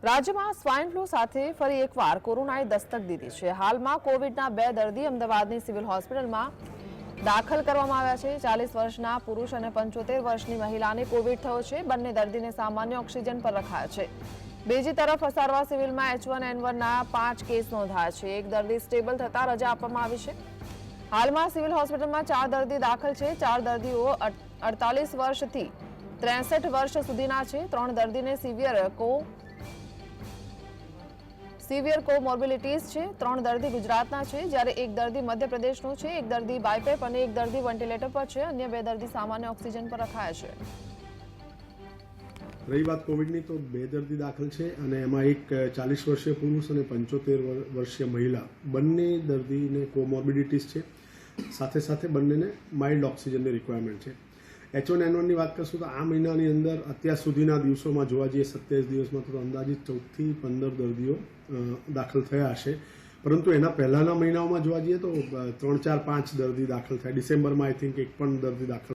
રાજ્યમાં swine flu સાથે ફરી એકવાર કોરોનાએ દસ્તક દીધી છે। હાલમાં કોવિડના 2 દર્દી અમદાવાદની સિવિલ હોસ્પિટલમાં દાખલ કરવામાં આવ્યા છે। 40 વર્ષના પુરુષ અને 75 વર્ષની મહિલાને કોવિડ થયો છે। બંને દર્દીને સામાન્ય ઓક્સિજન પર રખાયા છે। બીજી તરફ અસારવા સિવિલમાં H1N1ના 5 કેસ નોંધાયા છે। એક દર્દી સ્ટેબલ થતા રજા આપવામાં આવી છે। હાલમાં સિવિલ હોસ્પિટલમાં 4 દર્દી દાખલ છે। 4 દર્દીઓ 48 વર્ષથી 63 વર્ષ સુધીના છે। 3 દર્દીને સિવિયર કોમોર્બિડિટીઝ છે। 3 દર્દી ગુજરાતના છે, જ્યારે એક દર્દી મધ્યપ્રદેશનો છે। એક દર્દી બાયપેપ અને એક દર્દી વેન્ટિલેટર પર છે। અન્ય 2 દર્દી સામાન્ય ઓક્સિજન પર રખાયા છે। રહી વાત કોવિડની, તો 2 દર્દી દાખલ છે અને એમાં એક 40 વર્ષીય પુરુષ અને 75 વર્ષીય મહિલા, બંને દર્દીને કોમોર્બિડિટીઝ છે। સાથે સાથે બંનેને માઇલ્ડ ઓક્સિજનની રિક્વાયરમેન્ટ છે। H1N1ની વાત કરશું તો આ મહિનાની અંદર અત્યાર સુધીના દિવસોમાં જોવા જઈએ 27 દિવસમાં તો અંદાજિત 14 થી 15 દર્દીઓ દાખલ થયા હશે, પરંતુ એના પહેલાના મહિનાઓમાં જોવા જઈએ તો 3, 4, 5 દર્દી દાખલ થયા। ડિસેમ્બરમાં આઈ થિંક એક પણ દર્દી દાખલ